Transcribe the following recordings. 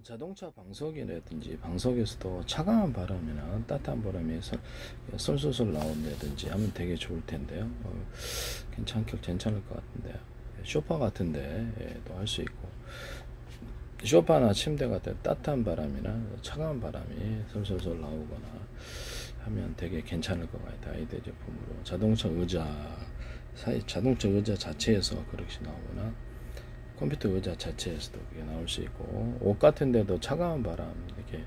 자동차 방석이라든지 방석에서도 차가운 바람이나 따뜻한 바람이 솔솔솔 나온다든지 하면 되게 좋을 텐데요. 괜찮을 것 같은데요. 소파 같은데 또 할 수 있고, 소파나 침대 같은 따뜻한 바람이나 차가운 바람이 솔솔솔 나오거나 하면 되게 괜찮을 것 같아요. 아이들 제품으로 자동차 의자 자체에서 그렇게 나오거나 컴퓨터 의자 자체에서도 그게 나올 수 있고, 옷 같은 데도 차가운 바람, 이렇게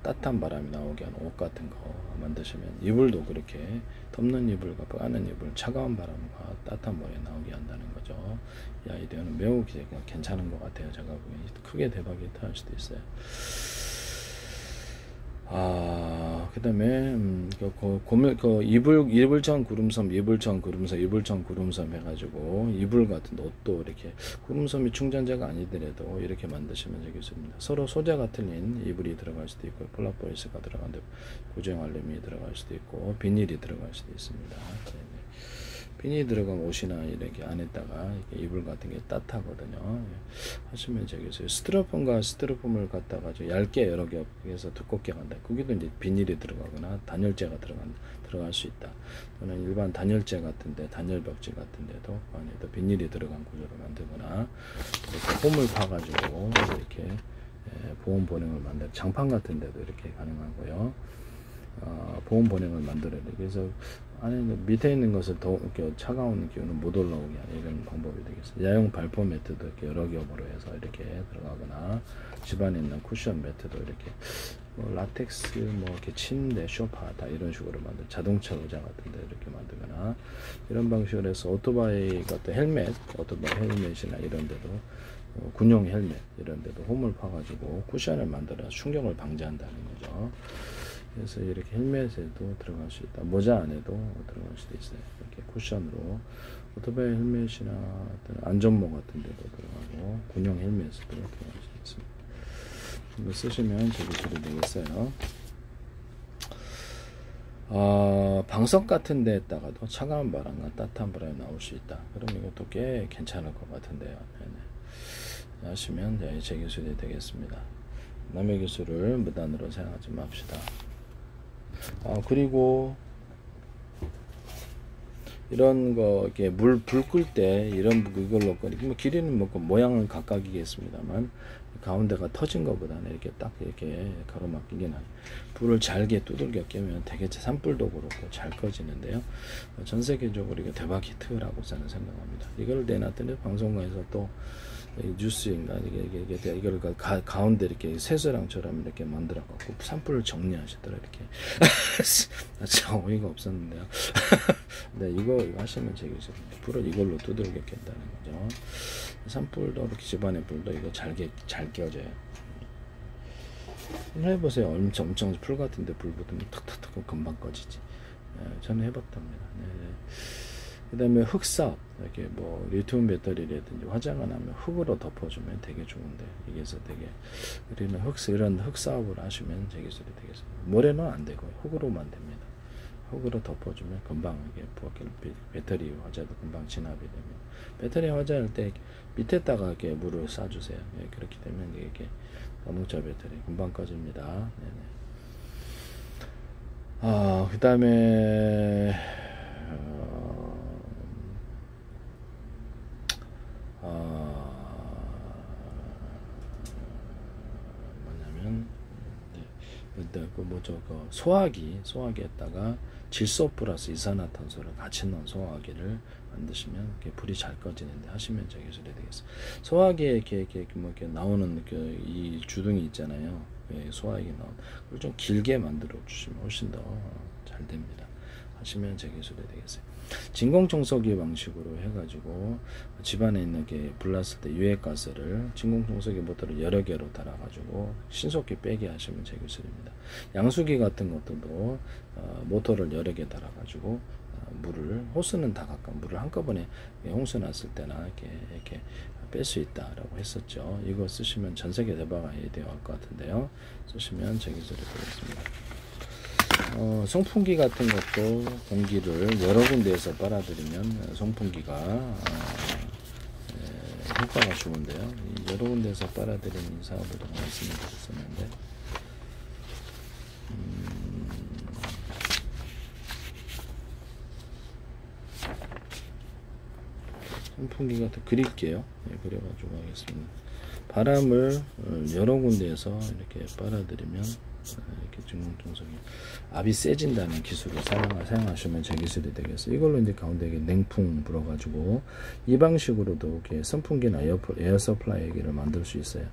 따뜻한 바람이 나오게 하는 옷 같은 거 만드시면, 이불도 그렇게 덮는 이불과 빠는 이불, 차가운 바람과 따뜻한 바람이 나오게 한다는 거죠. 이 아이디어는 매우 괜찮은 것 같아요. 제가 보기엔 크게 대박이 터질 수도 있어요. 그 다음에 이불청 구름섬 해가지고, 이불 같은 옷도 이렇게 구름섬이 충전자가 아니더라도 이렇게 만드시면 되겠습니다. 서로 소재가 틀린 이불이 들어갈 수도 있고, 폴라포리스가 들어가는데 고정 알루미늄이 들어갈 수도 있고, 비닐이 들어갈 수도 있습니다. 비닐이 들어간 옷이나 이렇게 안에다가 이렇게 이불 같은 게 따뜻하거든요. 하시면 저기서 스티로폼과 스티로폼을 갖다가 얇게 여러 개 해서 두껍게 간다. 거기도 이제 비닐이 들어가거나 단열재가 들어갈 수 있다. 또는 일반 단열재 같은데, 단열벽지 같은데도 안에도 비닐이 들어간 구조로 만들거나, 이렇게 홈을 파가지고 이렇게 보온 보냉을 만들, 장판 같은데도 이렇게 가능하고요. 보온 보냉을 만들어야 돼. 그래서 안에 밑에 있는 것을 더 이렇게 차가운 기운은 못 올라오게 하는 이런 방법이 되겠어요. 야용 발포 매트도 이렇게 여러 겹으로 해서 이렇게 들어가거나, 집안에 있는 쿠션 매트도 이렇게 라텍스 이렇게 침대, 소파 다 이런 식으로 만들, 자동차 의자 같은데 이렇게 만들거나, 이런 방식으로 해서 오토바이 같은 오토바이 헬멧이나 이런 데도, 군용 헬멧 이런 데도 홈을 파가지고 쿠션을 만들어 충격을 방지한다는 거죠. 그래서 이렇게 헬멧에도 들어갈 수 있다. 모자 안에도 들어갈 수도 있어요. 이렇게 쿠션으로 오토바이 헬멧이나 어떤 안전모 같은 데도 들어가고, 군용 헬멧에도 들어갈 수 있습니다. 이거 쓰시면 되게 소리 되겠어요. 방석 같은 데에다가도 차가운 바람과 따뜻한 바람이 나올 수 있다. 그럼 이것도 꽤 괜찮을 것 같은데요. 네네. 하시면 제 기술이 되겠습니다. 남의 기술을 무단으로 사용하지 맙시다. 그리고 이런 거 이렇게 불 끌 때 이걸로 길이는 뭐 모양은 각각이겠습니다만, 가운데가 터진 것보다는 이렇게 딱 이렇게 가로막히게 나요. 불을 잘게 두들겨 깨면 되게 산불도 그렇고 잘 꺼지는데요. 전 세계적으로 이게 대박 히트라고 저는 생각합니다. 이걸 내놨더니 방송국에서 또 뉴스인가 이걸 가운데 이렇게 새소랑처럼 이렇게 만들어 갖고 산불을 정리하시더라. 이렇게 참 어이가 없었는데요. 네, 이거 하시면 되겠어요. 불을 이걸로 두들겨 깬다는 거죠. 산불도 이렇게 집안의 불도 이거 잘 껴져요. 해보세요. 엄청 풀 같은데 불 붙으면 탁탁탁 금방 꺼지지. 저는 해봤답니다. 네. 그 다음에 흑사업, 이렇게 리튬 배터리라든지 화장을 하면 흙으로 덮어주면 되게 좋은데, 이게서 되게 우리는 이런 흑사업을 하시면 되게 되겠습니다. 모래는 안 되고 흙으로만 됩니다. 흙으로 덮어주면 금방 이게 배터리 화자도 금방 진압이 됩니다. 배터리 화자할 때 밑에다가 이렇게 물을 쏴주세요. 그렇게 되면 이게 자동차 배터리 금방 꺼집니다. 네네. 그 다음에 뭐냐면, 소화기에다가 질소 플러스 이산화탄소를 같이 넣은 소화기를 만드시면 이렇게 불이 잘 꺼지는데 하시면 저 기술이 되겠어요. 소화기에 이렇게 나오는 이 주둥이 있잖아요. 소화기 나온 그걸 좀 길게 만들어 주시면 훨씬 더 잘 됩니다. 하시면 제 기술이 되겠어요. 진공청소기 방식으로 해가지고 집안에 있는 게 불났을 때 유해가스를 진공청소기 모터를 여러 개로 달아가지고 신속히 빼게 하시면 제 기술입니다. 양수기 같은 것들도 모터를 여러 개 달아가지고 물을, 호스는 다 가까운 물을 한꺼번에 홍수 났을 때나 이렇게 뺄 수 있다라고 했었죠. 이거 쓰시면 전 세계 대박 아이디어 할 것 같은데요. 쓰시면 제 기술이 되겠습니다. 송풍기 같은 것도 공기를 여러 군데에서 빨아들이면 송풍기가 효과가 좋은데요. 여러 군데에서 빨아들이는 사업을 좀 말씀을 드렸었는데, 선풍기 같은 그릴게요. 네, 그려가지고 하겠습니다. 바람을 여러 군데에서 이렇게 빨아들이면 이렇게 진공청소기 압이 세진다는 기술을 사용하시면 제 기술이 되겠어요. 이걸로 이제 가운데 냉풍 불어가지고 이 방식으로도 이렇게 선풍기나 에어 서플라이기를 만들 수 있어요.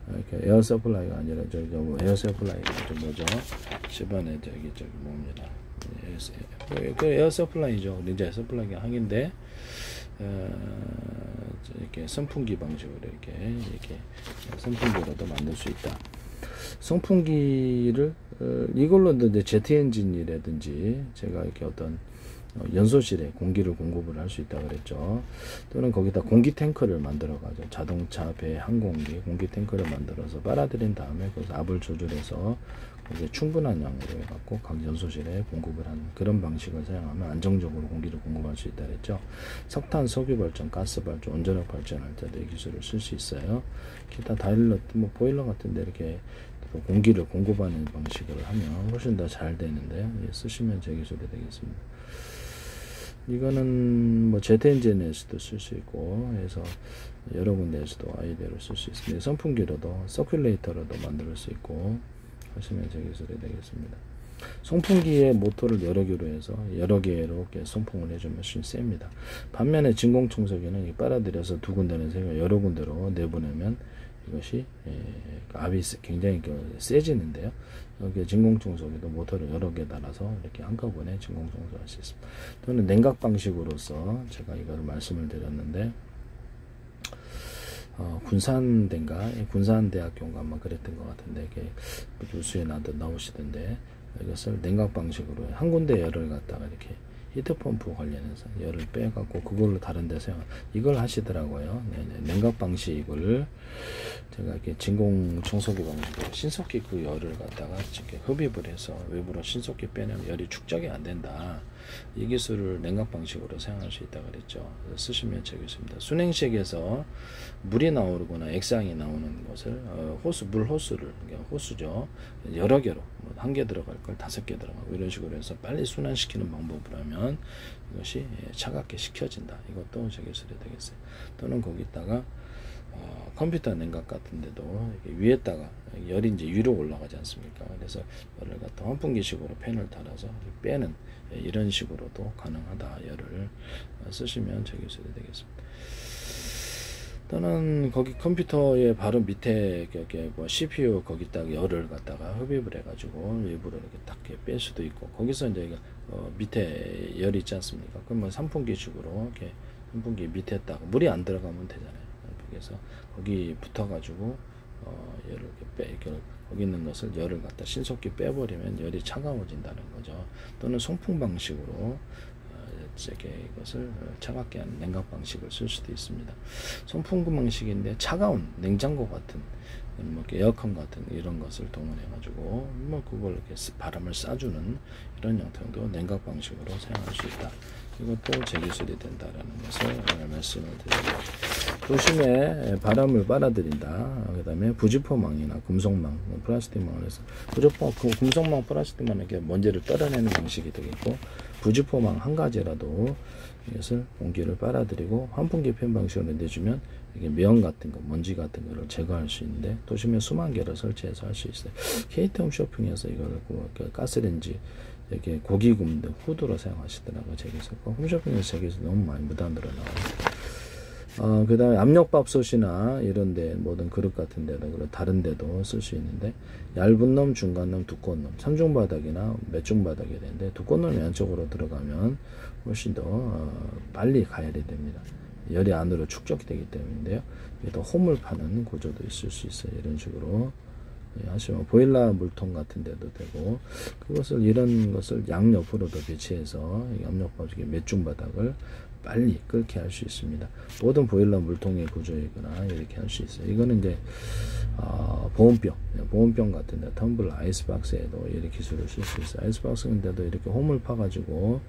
이렇게 에어 서플라이가 아니라 에어 서플라이가 뭐죠? 집안에 저기 뭡니다. 그 에어 서플라이죠. 이제 서플라이가 항인데. 이렇게 선풍기 방식으로 이렇게 선풍기로도 만들 수 있다. 선풍기를 이걸로 이제 제트 엔진이라든지 제가 이렇게 어떤 연소실에 공기를 공급을 할 수 있다 그랬죠. 또는 거기다 공기 탱크를 만들어 가지고 자동차, 배, 항공기 공기 탱크를 만들어서 빨아들인 다음에 거기서 압을 조절해서 거기에 충분한 양으로 해갖고 각 연소실에 공급을 하는 그런 방식을 사용하면 안정적으로 공기를 공급할 수 있다 그랬죠. 석탄, 석유 발전, 가스 발전, 원자력 발전할 때도 이 기술을 쓸 수 있어요. 기타 다일러, 보일러 같은데 이렇게 공기를 공급하는 방식으로 하면 훨씬 더 잘 되는데요. 쓰시면 제 기술이 되겠습니다. 이거는 제트 엔진에서도 쓸 수 있고 해서 여러 군데에서도 아이디어로 쓸 수 있습니다. 선풍기로도 서큘레이터로도 만들 수 있고 하시면 제 기술이 되겠습니다. 송풍기의 모터를 여러 개로 해서 여러 개로 이렇게 송풍을 해주면 훨씬 셉니다. 반면에 진공청소기는 빨아들여서 두 군데는 세고 여러 군데로 내보내면 이것이 압이 굉장히 세지는데요. 여기 진공청소기도 모터를 여러 개 달아서 이렇게 한꺼번에 진공청소할 수 있습니다. 또는 냉각 방식으로서 제가 이거를 말씀을 드렸는데 군산대인가 군산대학교인가 아마 그랬던 것 같은데 이게 뉴스에 나오시던데 이것을 냉각 방식으로 한 군데 열을 갖다가 이렇게 히트펌프 관련해서 열을 빼갖고 그걸로 다른 데 사용 이걸 하시더라고요. 네네. 냉각 방식을 제가 이렇게 진공 청소기 방식으로 신속히 그 열을 갖다가 이렇게 흡입을 해서 외부로 신속히 빼내면 열이 축적이 안 된다. 이 기술을 냉각 방식으로 사용할 수 있다 그랬죠. 쓰시면 되겠습니다. 순행식에서 물이 나오거나 액상이 나오는 것을 물 호수를 호수죠. 여러 개로 한 개 들어갈 걸 5개 들어가고 이런 식으로 해서 빨리 순환시키는 방법을 하면 이것이 차갑게 식혀진다. 이것도 제 기술이 되겠어요. 또는 거기다가 컴퓨터 냉각 같은 데도 위에다가 열이 이제 위로 올라가지 않습니까? 그래서 열을 갖다 환풍기식으로 팬을 달아서 빼는 이런 식으로도 가능하다. 열을 쓰시면 제 기술이 되겠습니다. 또는 거기 컴퓨터의 바로 밑에 CPU 거기다가 열을 갖다가 흡입을 해가지고 일부러 이렇게 딱 뺄 수도 있고 거기서 이제 밑에 열이 있지 않습니까? 그러면 선풍기식으로 이렇게 선풍기 밑에 딱 물이 안 들어가면 되잖아요. 그래서 거기 붙어가지고 열을 이렇게 거기 있는 것을 열을 갖다 신속히 빼버리면 열이 차가워진다는 거죠. 또는 송풍 방식으로 이것을 차갑게 하는 냉각 방식을 쓸 수도 있습니다. 송풍 방식인데 차가운 냉장고 같은 에어컨 같은 이런 것을 동원해 가지고 그걸 이렇게 바람을 쏴주는 이런 형태도 냉각 방식으로 사용할 수 있다. 이것도 제 기술이 된다라는 것을 말씀을 드립니다. 도심에 바람을 빨아들인다. 그 다음에 부지포망이나 금속망, 플라스틱망을 해서 금속망, 플라스틱망은 이렇게 먼지를 떨어내는 방식이 되겠고 부지포망 한 가지라도 이것을 공기를 빨아들이고 환풍기 팬 방식으로 내주면 이게 면 같은 거, 먼지 같은 거를 제거할 수 있는데 도심에 수만 개를 설치해서 할 수 있어요. KT 홈쇼핑에서 이걸 가스레인지 이렇게 고기 굽는 후드로 사용하시더라고요. 제게서 홈쇼핑에서 제게서 너무 많이 무단으로 나와요. 그 다음에 압력밥솥이나 이런데 모든 그릇 같은 데도 그리고 다른 데도 쓸 수 있는데 얇은 놈, 중간 놈, 두꺼운 놈 3중 바닥이나 몇 중 바닥이 되는데 두꺼운 놈이 안쪽으로 들어가면 훨씬 더 빨리 가열이 됩니다. 열이 안으로 축적이 되기 때문인데요. 또 홈을 파는 구조도 있을 수 있어요. 이런 식으로 하시면 보일러 물통 같은 데도 되고 그것을 이런 것을 양옆으로도 배치해서 압력밥솥의 몇 중 바닥을 빨리 끓게 할 수 있습니다. 모든 보일러 물통의 구조이거나 이렇게 할 수 있어요. 이거는 이제 보온병 같은데 텀블러 아이스박스에도 이렇게 기술을 쓸 수 있어요. 아이스박스인데도 이렇게 홈을 파가지고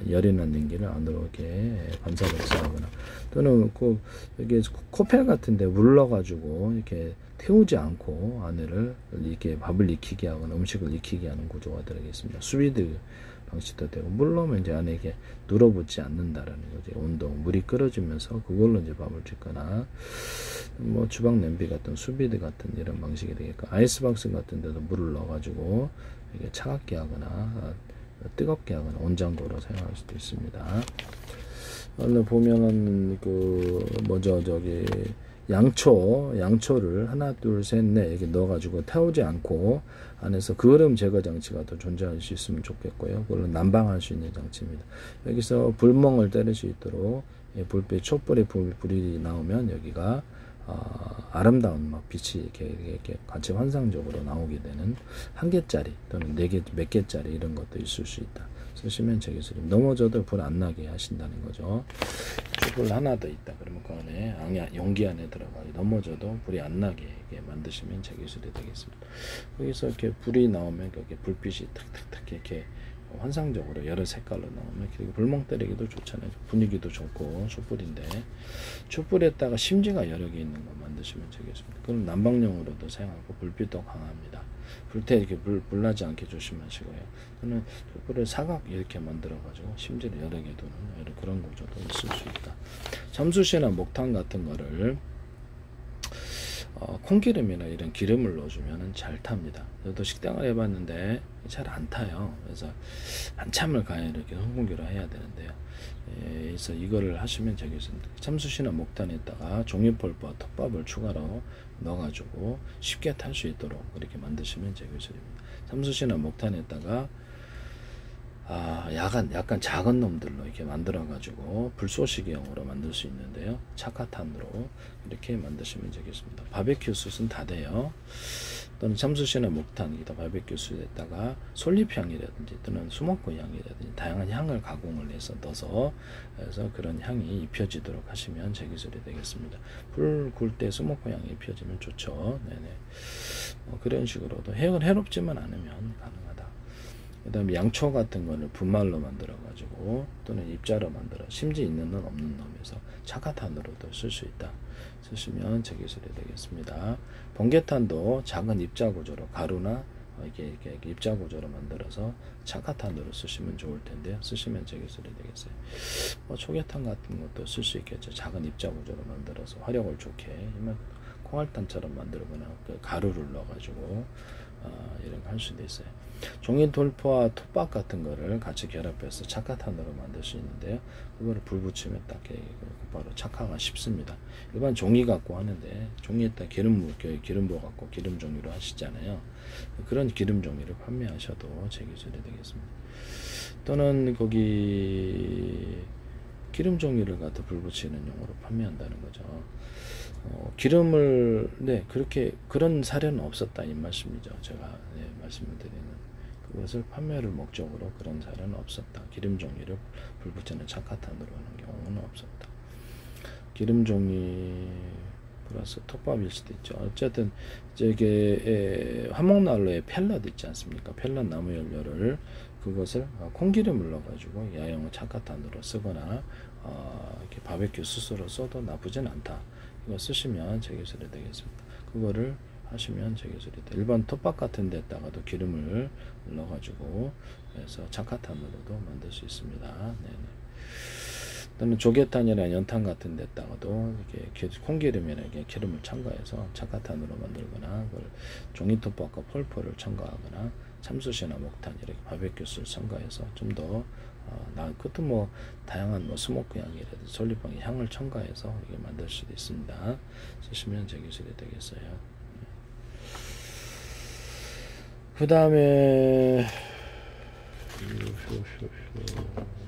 열이 난 냉기를 안으로 이렇게 반사발사하거나 또는 이게 코펠 같은데 물 넣어가지고 이렇게 태우지 않고 안에를 이렇게 밥을 익히게 하거나 음식을 익히게 하는 구조가 들어있습니다. 수비드 방식도 되고, 물 넣으면 이제 안에 이게 눌어붙지 않는다라는 거지. 온도, 물이 끓어지면서 그걸로 이제 밥을 짓거나, 뭐 주방 냄비 같은 수비드 같은 이런 방식이 되겠고, 아이스박스 같은 데도 물을 넣어가지고 이게 차갑게 하거나 뜨겁게 하거나 온장고로 사용할 수도 있습니다. 오늘 보면은 양초를 하나 둘 셋 넷 이렇게 넣어가지고 태우지 않고 안에서 그을음 제거 장치가 더 존재할 수 있으면 좋겠고요. 그걸로 난방할 수 있는 장치입니다. 여기서 불멍을 때릴 수 있도록 불빛 촛불에 불이 나오면 여기가 아름다운 막 빛이 이렇게 같이 환상적으로 나오게 되는 한 개짜리 또는 몇 개짜리 이런 것도 있을 수 있다. 쓰시면 제 기술입니다. 넘어져도 불 안 나게 하신다는 거죠. 촛불 하나 더 있다. 그러면 그 안에 용기 안에 들어가게 넘어져도 불이 안 나게 만드시면 제 기술이 되겠습니다. 거기서 이렇게 불이 나오면 거기에 불빛이 탁탁탁 이렇게 환상적으로 여러 색깔로 나오면 그리고 불멍 때리기도 좋잖아요. 분위기도 좋고 촛불인데 촛불에다가 심지가 여러 개 있는 거 만드시면 되겠습니다. 그럼 난방용으로도 사용하고 불빛도 강합니다. 불 때 이렇게 불나지 않게 조심하시고요. 저는 촛불을 사각 이렇게 만들어 가지고 심지를 여러 개 두는 그런 구조도 있을 수 있다. 참숯이나 목탄 같은 거를 콩기름이나 이런 기름을 넣어주면 잘 탑니다. 저도 식당을 해봤는데 잘 안 타요. 그래서 한참을 가야 이렇게 송공기로 해야 되는데요. 그래서 이거를 하시면 되겠습니다. 참숯이나 목탄에다가 종이폴과 톱밥을 추가로 넣어가지고 쉽게 탈 수 있도록 그렇게 만드시면 되겠습니다. 참숯이나 목탄에다가 약간 작은 놈들로 이렇게 만들어가지고 불쏘시개용으로 만들 수 있는데요. 착화탄으로 이렇게 만드시면 되겠습니다. 바베큐 숯은 다 돼요. 또는 참숯이나 목탄, 바베큐 숯에다가 솔잎향이라든지 또는 수목고 향이라든지 다양한 향을 가공을 해서 넣어서 그래서 그런 향이 입혀지도록 하시면 제 기술이 되겠습니다. 불 굴 때 수목고 향이 입혀지면 좋죠. 네네. 그런 식으로도 해롭지만 않으면 가능하다. 그 다음에 양초 같은 거를 분말로 만들어 가지고 또는 입자로 만들어 심지 있는 놈 없는 놈에서 착화탄으로도 쓸 수 있다. 쓰시면 제 기술이 되겠습니다. 번개탄도 작은 입자 구조로 가루나 이렇게 입자 구조로 만들어서 착화탄으로 쓰시면 좋을 텐데요. 쓰시면 제 기술이 되겠어요. 초계탄 같은 것도 쓸 수 있겠죠. 작은 입자 구조로 만들어서 화력을 좋게 콩알탄처럼 만들거나 가루를 넣어가지고 이런 거 할 수도 있어요. 종이 돌포와 톱밥 같은 거를 같이 결합해서 착화탄으로 만들 수 있는데요. 그거를 불 붙이면 딱 바로 착화가 쉽습니다. 일반 종이 갖고 하는데 종이에다 기름 부어 갖고 기름 종이로 하시잖아요. 그런 기름 종이를 판매하셔도 제 기술이 되겠습니다. 또는 거기 기름 종이를 갖다 불 붙이는 용으로 판매한다는 거죠. 기름을 그런 사례는 없었다 이 말씀이죠. 제가 말씀을 드리는 그것을 판매를 목적으로 그런 사례는 없었다. 기름 종이를 불 붙이는 착화탄으로 하는 경우는 없었다. 기름 종이 플러스 톱밥일 수도 있죠. 어쨌든 이게 화목난로에 펠럿 있지 않습니까? 펠럿 나무 연료를 그것을 콩기름을 넣어가지고 야영을 착화탄으로 쓰거나 이렇게 바베큐 숯으로 써도 나쁘진 않다. 이거 쓰시면 제 기술이 되겠습니다. 그거를 하시면 제 기술이 돼. 일반 톱밥 같은 데다가도 기름을 넣어가지고 그래서 착화탄으로도 만들 수 있습니다. 네네. 또는 조개탄이나 연탄 같은 데다가도 이렇게 콩기름이나 이렇게 기름을 첨가해서 착화탄으로 만들거나 그걸 종이톱밥과 펄펄을 첨가하거나 참숯이나 목탄 이렇게 바베큐 숯을 첨가해서 좀 더 그것도 뭐 다양한 스모크 향이라든지 솔잎향의 향을 첨가해서 이게 만들 수도 있습니다. 쓰시면 제 기술이 되겠어요. 그 다음에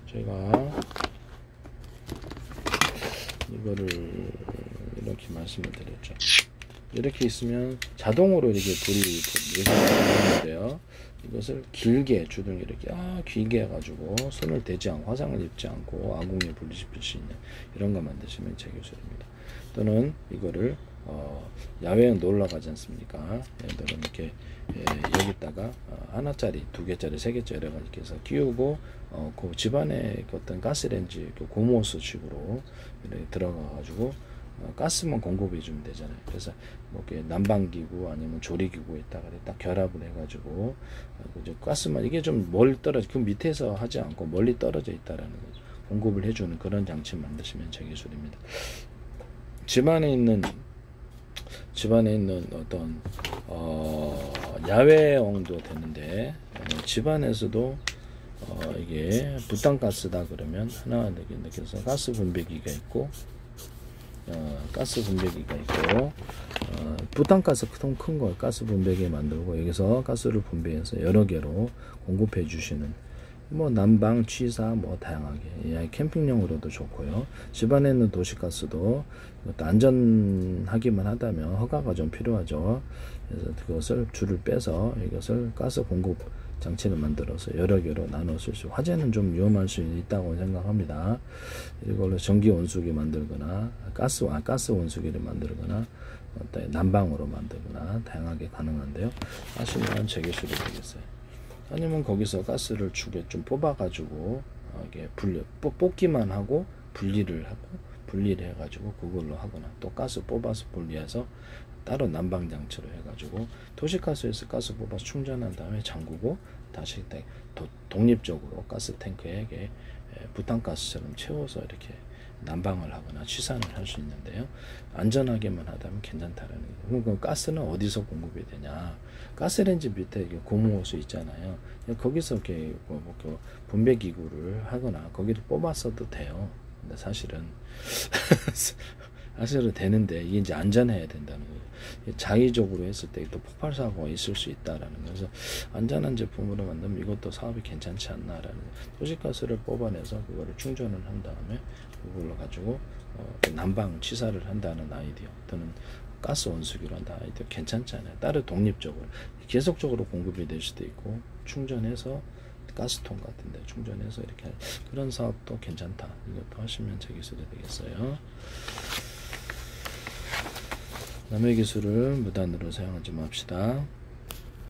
제가 이거를 이렇게 말씀을 드렸죠. 이렇게 있으면 자동으로 이렇게 불이 내리는데요. 이것을 길게 주둥이 이렇게 길게 해가지고 손을 대지 않고 화상을 입지 않고 아궁이에 불이 지필 수 있는 이런 거 만드시면 제 기술입니다. 또는 이거를 야외에 놀러 가지 않습니까? 예를 들어 이렇게 여기다가 하나짜리, 2개짜리, 3개짜리 여러 가지 이렇게 해서 끼우고 그 집안에 어떤 가스레인지 고무호스식으로 이렇게 들어가 가지고 가스만 공급해 주면 되잖아요. 그래서 뭐 이렇게 난방기구 아니면 조리기구에다가 딱 결합을 해가지고 가스만 이게 좀 멀리 떨어져 그 밑에서 하지 않고 멀리 떨어져 있다라는 거죠. 공급을 해주는 그런 장치 만드시면 제 기술입니다. 집안에 있는 어떤 야외용도 되는데 집안에서도 이게 부탄가스다 그러면 하나 이렇게 해서 가스 분배기가 있고 부탄가스 큰 거 가스 분배기 만들고 여기서 가스를 분배해서 여러 개로 공급해 주시는 뭐 난방, 취사 뭐 다양하게 캠핑용으로도 좋고요. 집안에 있는 도시가스도 안전하기만 하다면 허가가 좀 필요하죠. 그래서 그것을 줄을 빼서 이것을 가스 공급 장치를 만들어서 여러 개로 나눠 쓸 수, 화재는 좀 위험할 수 있다고 생각합니다. 이걸로 전기 온수기 만들거나 가스 온수기를 만들거나 난방으로 만들거나 다양하게 가능한데요. 하시면 제 기술이 되겠어요. 아니면 거기서 가스를 축에 좀 뽑아가지고 이게 뽑기만 하고 분리를 해가지고 그걸로 하거나 또 가스 뽑아서 분리해서 따로 난방 장치로 해가지고 도시가스에서 가스 뽑아서 충전한 다음에 잠그고 다시 독립적으로 가스 탱크에 부탄가스처럼 채워서 이렇게 난방을 하거나 취산을 할 수 있는데요. 안전하게만 하다면 괜찮다라는 거예요. 그럼 가스는 어디서 공급이 되냐? 가스레인지 밑에 고무호스 있잖아요. 거기서 이렇게 분배기구를 하거나 거기를 뽑았어도 돼요. 근데 사실은 되는데 이게 이제 안전해야 된다는 거예요. 자의적으로 했을 때 또 폭발 사고가 있을 수 있다라는 거예요. 그래서 안전한 제품으로 만들면 이것도 사업이 괜찮지 않나라는 거예요. 도시가스를 뽑아내서 그거를 충전을 한 다음에 그걸로 가지고 난방 취사를 한다는 아이디어 또는 가스 온수기로 한다 아이디어 괜찮잖아요. 따로 독립적으로 계속적으로 공급이 될 수도 있고 충전해서 가스통 같은데 충전해서 이렇게 그런 사업도 괜찮다. 이것도 하시면 제 기술이 되겠어요. 남의 기술을 무단으로 사용하지 맙시다.